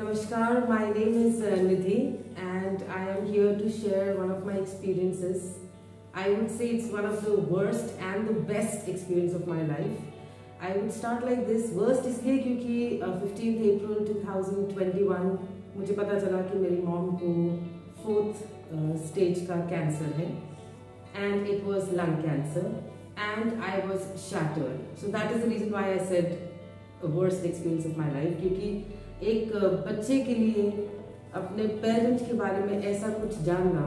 Namaskar, my name is Nidhi and I am here to share one of my experiences. I would say it's one of the worst and the best experience of my life. I would start like this. Worst इसलिए क्योंकि 15th April 2021 मुझे पता चला कि मेरी mom को 4th stage का cancer है and it was lung cancer and I was shattered. So that is the reason why I said the worst experience of my life क्योंकि एक बच्चे के लिए अपने पेरेंट्स के बारे में ऐसा कुछ जानना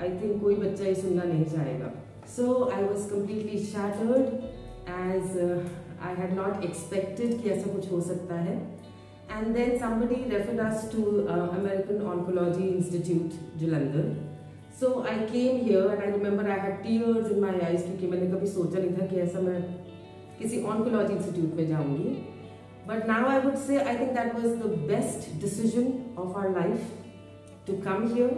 आई थिंक कोई बच्चा ये सुनना नहीं चाहेगा. So I was completely shattered as I had not expected कि ऐसा कुछ हो सकता है. एंड देन somebody referred us to American Oncology Institute Jalandhar. So I came here and I remember I had tears in my eyes क्योंकि मैंने कभी सोचा नहीं था कि ऐसा मैं किसी ऑन्कोलॉजी इंस्टीट्यूट में जाऊंगी. But now I would say I think that was the best decision of our life to come here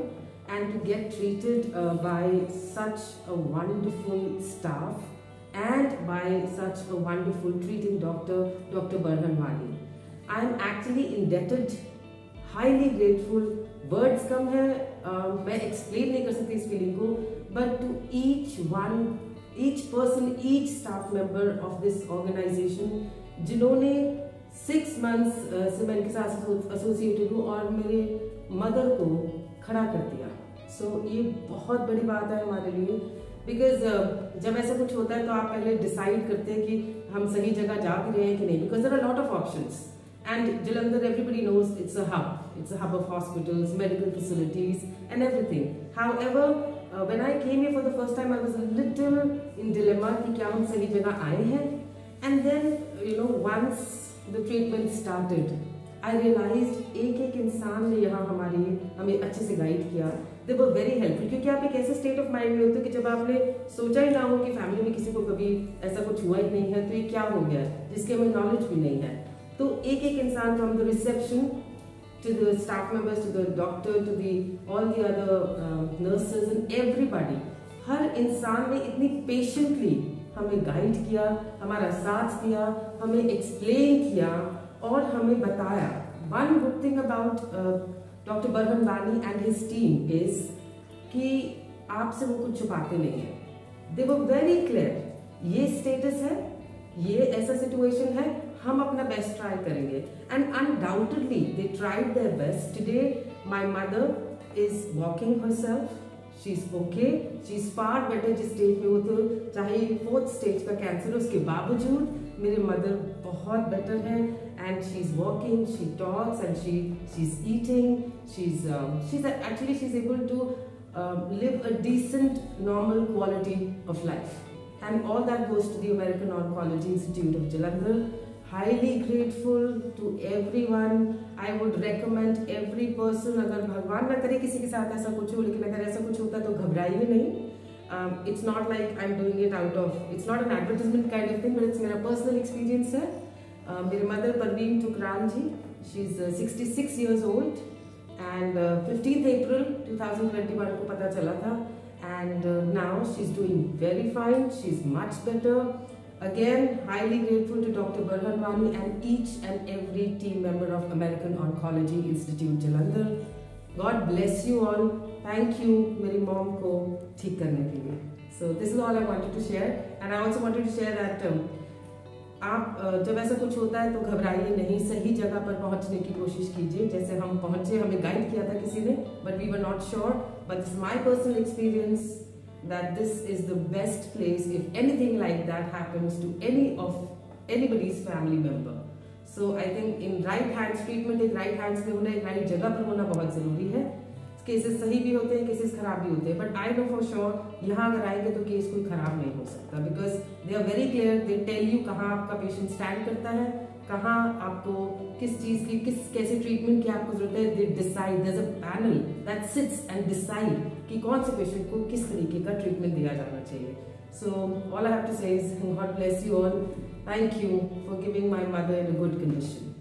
and to get treated by such a wonderful staff and by such a wonderful treating doctor, Dr. Barhan Wani. I am actually indebted, highly grateful. Words कम है, मैं explain नहीं कर सकती इस feeling को, but to each one, each person, each staff member of this organization जिन्होंने 6 months से मैं इनके साथ एसोसिएटेड हूँ और मेरे मदर को खड़ा कर दिया. सो ये बहुत बड़ी बात है हमारे लिए बिकॉज जब ऐसा कुछ होता है तो आप पहले डिसाइड करते हैं कि हम सही जगह जा भी रहे हैं कि नहीं, because there are lot of options and Jalandhar everybody knows it's a hub of hospitals, medical facilities and everything. However, when I came here for the first time I was a little in dilemma कि क्या हम सही जगह आए हैं. And then once the treatment started, I realized एक इंसान ने यहाँ हमें अच्छे से गाइड किया. They were very helpful क्योंकि आप एक ऐसे स्टेट ऑफ माइंड में होते हो कि जब आपने सोचा ही ना हो कि फैमिली में किसी को कभी ऐसा कुछ हुआ ही नहीं है तो ये क्या हो गया जिसके हमें नॉलेज भी नहीं है. तो एक इंसान from the reception to the staff members, to the doctor, to all the other nurses and everybody, हर इंसान ने इतनी पेशेंटली हमें गाइड किया, हमारा साथ दिया, हमें एक्सप्लेन किया और हमें बताया. One good thing about doctor Barhan वानी एंड हिज टीम इज कि आपसे वो कुछ छुपाते नहीं है. दे वर वेरी क्लियर, ये स्टेटस है, ये ऐसा सिचुएशन है, हम अपना बेस्ट ट्राई करेंगे. And undoubtedly they tried their best. Today my mother is walking herself. She is okay, she is far better जिस स्टेज में वो तो चाहे 4th स्टेज का कैंसर है उसके बावजूद मेरे मदर बहुत बेटर है. And she is walking, she talks and she is eating, she is able to live a decent normal quality of life. And all that goes to the American oncology institute of Jalandhar. Highly grateful to everyone. I would recommend every person. अगर भगवान ना करे किसी के साथ ऐसा कुछ हो, लेकिन अगर ऐसा कुछ होता है तो घबराइए नहीं. It's not like I'm doing it out of, it's not an advertisement kind of thing, but it's मेरा personal experience है. मेरे mother Parveen टुकरान ji, she's 66 years old and 15th April 2021 को पता चला था and now she's doing very fine. She's much better. Again, highly grateful to Dr. Barhan Wani and each and every team member of American Oncology Institute Jalandhar. God bless you all. Thank you मेरी mom को ठीक करने के लिए. So this is all I wanted to share, and I also wanted to share that आप जब ऐसा कुछ होता है तो घबराइए नहीं, सही जगह पर पहुंचने की कोशिश कीजिए. जैसे हम पहुंचे, हमें गाइड किया था किसी ने, but we were not sure. But this is my personal experience that this is the best place if anything like that happens to anybody's family member. So I think in right hands treatment, एक right hands में होना, एक right जगह पर होना बहुत जरूरी है. केसेस सही भी होते हैं, केसेस खराब भी होते हैं, but I know for sure यहाँ अगर आएंगे तो केस कोई खराब नहीं हो सकता because they are very clear. They tell you कहाँ आपका पेशेंट स्टैंड करता है, कहाँ आपको किस चीज की कैसे ट्रीटमेंट की आपको जरूरत है. They decide, there is a panel that sits and decide कि कौन से पेशेंट को किस तरीके का ट्रीटमेंट दिया जाना चाहिए. So all I have to say is God bless you all. Thank you for giving my mother in a good condition.